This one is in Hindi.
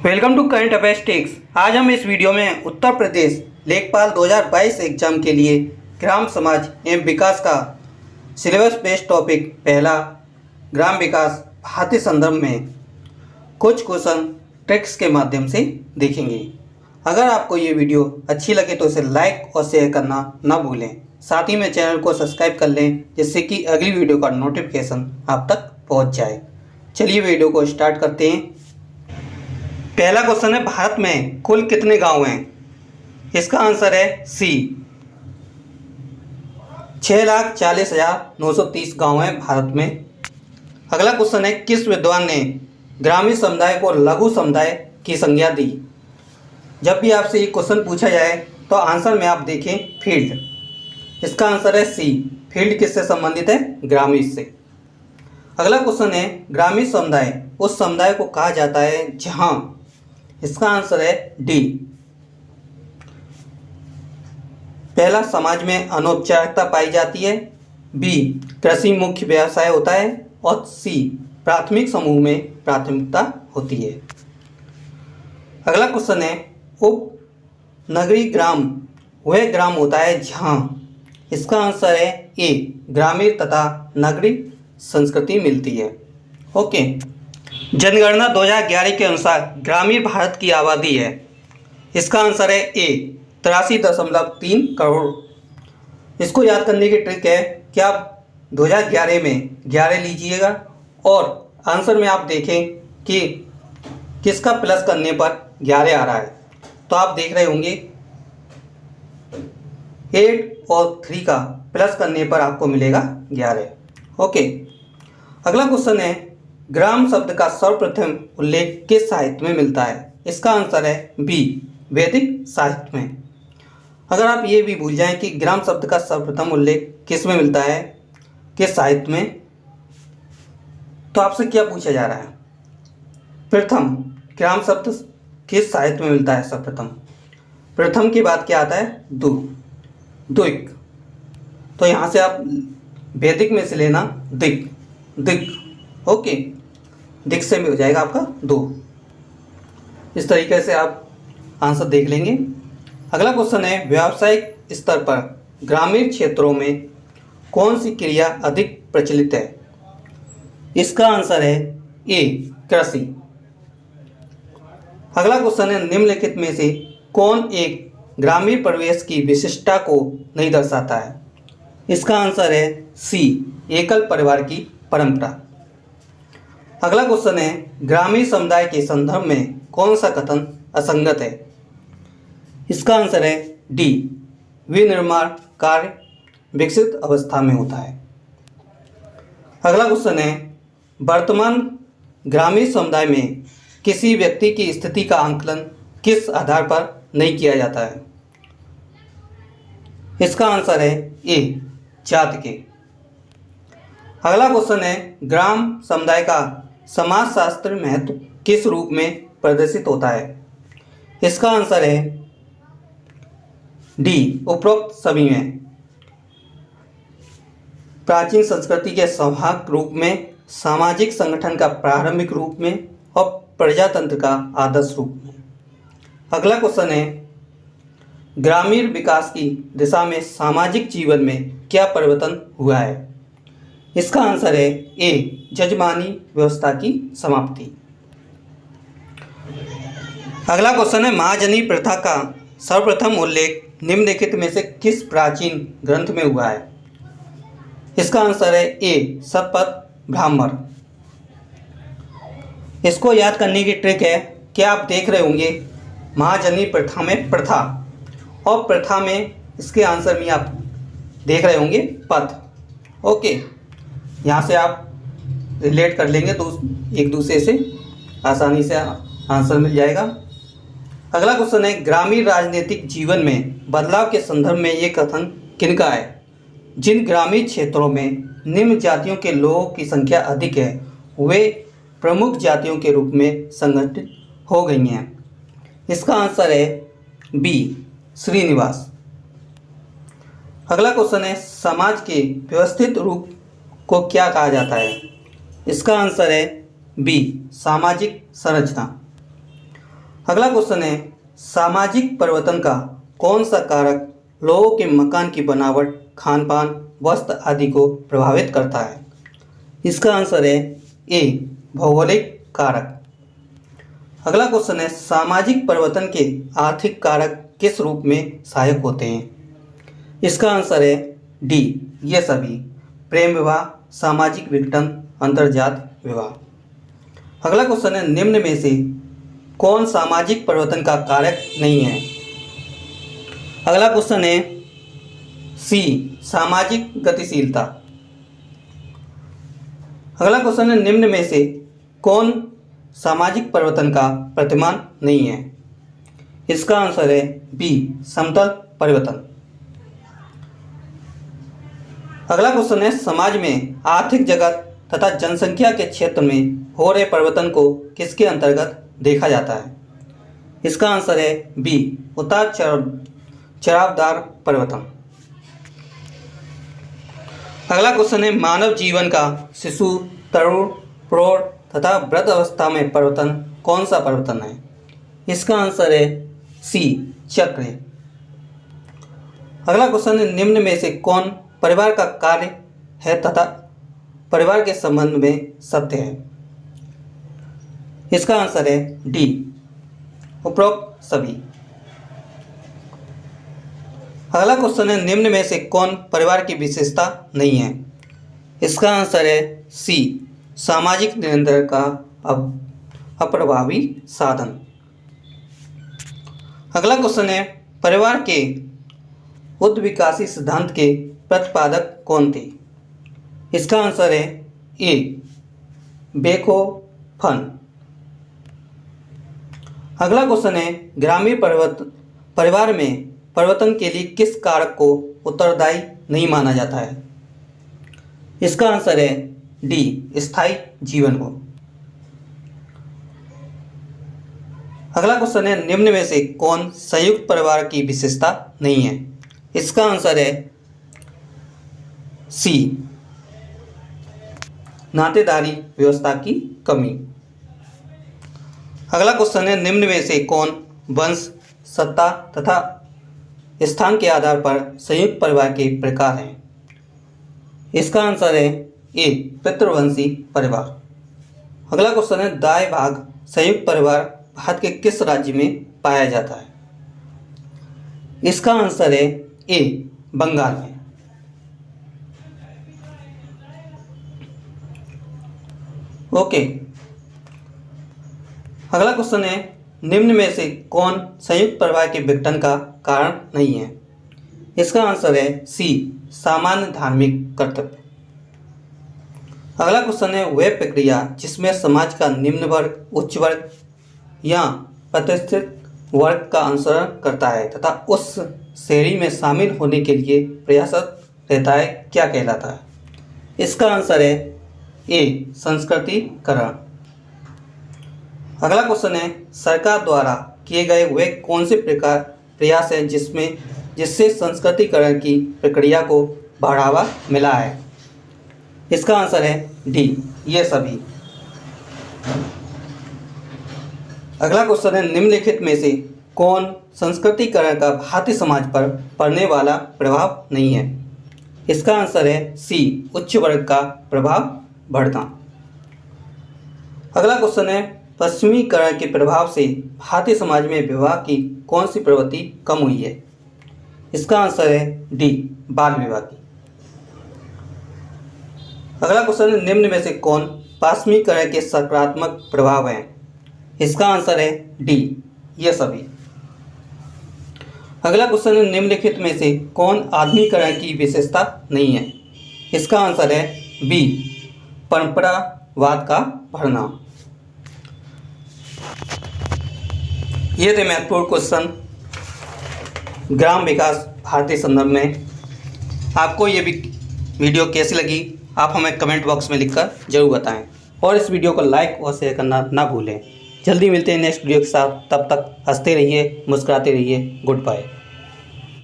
Welcome to current affairs ticks. आज हम इस वीडियो में उत्तर प्रदेश लेखपाल 2022 एग्जाम के लिए ग्राम समाज एवं विकास का सिलेबस बेस्ड टॉपिक पहला ग्राम विकास भारतीय संदर्भ में कुछ क्वेश्चन ट्रिक्स के माध्यम से देखेंगे। अगर आपको ये वीडियो अच्छी लगे तो इसे लाइक और शेयर करना ना भूलें। साथ ही में चैनल को सब्सक्राइब कर लें जिससे कि अगली वीडियो का नोटिफिकेशन आप तक पहुंच जाए। चलिए वीडियो को स्टार्ट करते हैं। पहला क्वेश्चन है, भारत में कुल कितने गांव हैं? इसका आंसर है सी, 6,40,930 गांव हैं भारत में। अगला क्वेश्चन है, किस विद्वान ने ग्रामीण समुदाय को लघु समुदाय की संज्ञा दी? जब भी आपसे ये क्वेश्चन पूछा जाए तो आंसर में आप देखें फील्ड। इसका आंसर है सी, फील्ड किससे संबंधित है? ग्रामीण से। अगला क्वेश्चन है, ग्रामीण समुदाय उस समुदाय को कहा जाता है जहां, इसका आंसर है डी, पहला समाज में अनौपचारिकता पाई जाती है, बी कृषि मुख्य व्यवसाय होता है और सी प्राथमिक समूह में प्राथमिकता होती है। अगला क्वेश्चन है, उप नगरीय ग्राम वह ग्राम होता है जहां, इसका आंसर है ए ग्रामीण तथा नगरीय संस्कृति मिलती है। ओके। जनगणना 2011 के अनुसार ग्रामीण भारत की आबादी है, इसका आंसर है ए 83.3 करोड़। इसको याद करने की ट्रिक है कि आप 2011 में 11 लीजिएगा और आंसर में आप देखें कि किसका प्लस करने पर 11 आ रहा है, तो आप देख रहे होंगे 8 और 3 का प्लस करने पर आपको मिलेगा 11। ओके। अगला क्वेश्चन है, ग्राम शब्द का सर्वप्रथम उल्लेख किस साहित्य में मिलता है? इसका आंसर है बी वैदिक साहित्य में। अगर आप ये भी भूल जाएं कि ग्राम शब्द का सर्वप्रथम उल्लेख किस में मिलता है, किस साहित्य में, तो आपसे क्या पूछा जा रहा है? प्रथम, ग्राम शब्द किस साहित्य में मिलता है सर्वप्रथम? प्रथम के बाद क्या आता है? दु, द्विक। तो यहाँ से आप वैदिक में से लेना दिक, दिक। ओके, दिक से में हो जाएगा आपका 2। इस तरीके से आप आंसर देख लेंगे। अगला क्वेश्चन है, व्यावसायिक स्तर पर ग्रामीण क्षेत्रों में कौन सी क्रिया अधिक प्रचलित है? इसका आंसर है ए कृषि। अगला क्वेश्चन है, निम्नलिखित में से कौन एक ग्रामीण परिवेश की विशिष्टता को नहीं दर्शाता है? इसका आंसर है सी एकल परिवार की परंपरा। अगला क्वेश्चन है, ग्रामीण समुदाय के संदर्भ में कौन सा कथन असंगत है? इसका आंसर है डी विनिर्माण कार्य विकसित अवस्था में होता है। अगला क्वेश्चन है, वर्तमान ग्रामीण समुदाय में किसी व्यक्ति की स्थिति का आंकलन किस आधार पर नहीं किया जाता है? इसका आंसर है ए जाति के। अगला क्वेश्चन है, ग्राम समुदाय का समाजशास्त्र महत्व किस रूप में प्रदर्शित होता है? इसका आंसर है डी उपरोक्त सभी में। प्राचीन संस्कृति के संवाहक रूप में, सामाजिक संगठन का प्रारंभिक रूप में और प्रजातंत्र का आदर्श रूप में। अगला क्वेश्चन है, ग्रामीण विकास की दिशा में सामाजिक जीवन में क्या परिवर्तन हुआ है? इसका आंसर है ए जजमानी व्यवस्था की समाप्ति। अगला क्वेश्चन है, महाजनी प्रथा का सर्वप्रथम उल्लेख निम्नलिखित में से किस प्राचीन ग्रंथ में हुआ है? इसका आंसर है ए शतपथ ब्राह्मण। इसको याद करने की ट्रिक है कि आप देख रहे होंगे महाजनी प्रथा में प्रथा, और प्रथा में इसके आंसर में आप देख रहे होंगे पथ। ओके, यहाँ से आप रिलेट कर लेंगे तो एक दूसरे से आसानी से आंसर मिल जाएगा। अगला क्वेश्चन है, ग्रामीण राजनीतिक जीवन में बदलाव के संदर्भ में ये कथन किनका है? जिन ग्रामीण क्षेत्रों में निम्न जातियों के लोगों की संख्या अधिक है वे प्रमुख जातियों के रूप में संगठित हो गई हैं। इसका आंसर है बी श्रीनिवास। अगला क्वेश्चन है, समाज के व्यवस्थित रूप को क्या कहा जाता है? इसका आंसर है बी सामाजिक संरचना। अगला क्वेश्चन है, सामाजिक परिवर्तन का कौन सा कारक लोगों के मकान की बनावट, खान पान, वस्त्र आदि को प्रभावित करता है? इसका आंसर है ए, भौगोलिक कारक। अगला क्वेश्चन है, सामाजिक परिवर्तन के आर्थिक कारक किस रूप में सहायक होते हैं? इसका आंसर है डी, ये सभी, प्रेम विवाह, सामाजिक विघटन, अंतर्जात विवाह। अगला क्वेश्चन है, निम्न में से कौन सामाजिक परिवर्तन का कारक नहीं है? अगला क्वेश्चन है सी, सामाजिक गतिशीलता। अगला क्वेश्चन है, निम्न में से कौन सामाजिक परिवर्तन का प्रतिमान नहीं है? इसका आंसर है बी, समतल परिवर्तन। अगला क्वेश्चन है, समाज में आर्थिक जगत तथा जनसंख्या के क्षेत्र में हो रहे परिवर्तन को किसके अंतर्गत देखा जाता है? इसका आंसर है बी, उतार चढ़ावदार परिवर्तन। अगला क्वेश्चन है, मानव जीवन का शिशु, तरुण, प्रौढ़ तथा वृद्ध अवस्था में परिवर्तन कौन सा परिवर्तन है? इसका आंसर है सी, चक्र। अगला क्वेश्चन है, निम्न में से कौन परिवार का कार्य है तथा परिवार के संबंध में सत्य है? इसका आंसर है डी, उपरोक्त सभी। अगला क्वेश्चन है, निम्न में से कौन परिवार की विशेषता नहीं है? इसका आंसर है सी, सामाजिक नियंत्रण का अप्रभावी साधन। अगला क्वेश्चन है, परिवार के उद्विकासी सिद्धांत के प्रतिपादक कौन थे? इसका आंसर है ए, बेथोवन। अगला क्वेश्चन है, ग्रामीण परिवार में परिवर्तन के लिए किस कारक को उत्तरदायी नहीं माना जाता है? इसका आंसर है डी, स्थायी जीवन को। अगला क्वेश्चन है, निम्न में से कौन संयुक्त परिवार की विशेषता नहीं है? इसका आंसर है सी, नातेदारी व्यवस्था की कमी। अगला क्वेश्चन है, निम्न में से कौन वंश, सत्ता तथा स्थान के आधार पर संयुक्त परिवार के प्रकार हैं? इसका आंसर है ए, पितृवंशी परिवार। अगला क्वेश्चन है, दाएं भाग संयुक्त परिवार भारत के किस राज्य में पाया जाता है? इसका आंसर है ए, बंगाल में। ओके। अगला क्वेश्चन है, निम्न में से कौन संयुक्त परिवार के विघटन का कारण नहीं है? इसका आंसर है सी, सामान्य धार्मिक कर्तव्य। अगला क्वेश्चन है, वह प्रक्रिया जिसमें समाज का निम्न वर्ग उच्च वर्ग या प्रतिष्ठित वर्ग का अनुसरण करता है तथा उस श्रेणी में शामिल होने के लिए प्रयासरत रहता है, क्या कहलाता है? इसका आंसर है ए, संस्कृतिकरण। अगला क्वेश्चन है, सरकार द्वारा किए गए वे कौन से प्रयास हैं जिससे संस्कृतिकरण की प्रक्रिया को बढ़ावा मिला है? इसका आंसर है डी, ये सभी। अगला क्वेश्चन है, निम्नलिखित में से कौन संस्कृतिकरण का भारतीय समाज पर पड़ने वाला प्रभाव नहीं है? इसका आंसर है सी, उच्च वर्ग का प्रभाव बढ़ना। अगला क्वेश्चन है, पश्चिमीकरण के प्रभाव से भारतीय समाज में विवाह की कौन सी प्रवृत्ति कम हुई है? इसका आंसर है डी, बाल विवाह की। अगला क्वेश्चन है, निम्न में से कौन पश्चिमीकरण के सकारात्मक प्रभाव हैं? इसका आंसर है डी, ये सभी। अगला क्वेश्चन है, निम्नलिखित में से कौन आधुनिकीकरण की विशेषता नहीं है? इसका आंसर है बी, परंपरावाद का बढ़ना। ये थे महत्वपूर्ण क्वेश्चन ग्राम विकास भारतीय संदर्भ में। आपको ये वीडियो कैसी लगी आप हमें कमेंट बॉक्स में लिखकर जरूर बताएं और इस वीडियो को लाइक और शेयर करना ना भूलें। जल्दी मिलते हैं नेक्स्ट वीडियो के साथ, तब तक हंसते रहिए, मुस्कुराते रहिए। Good bye.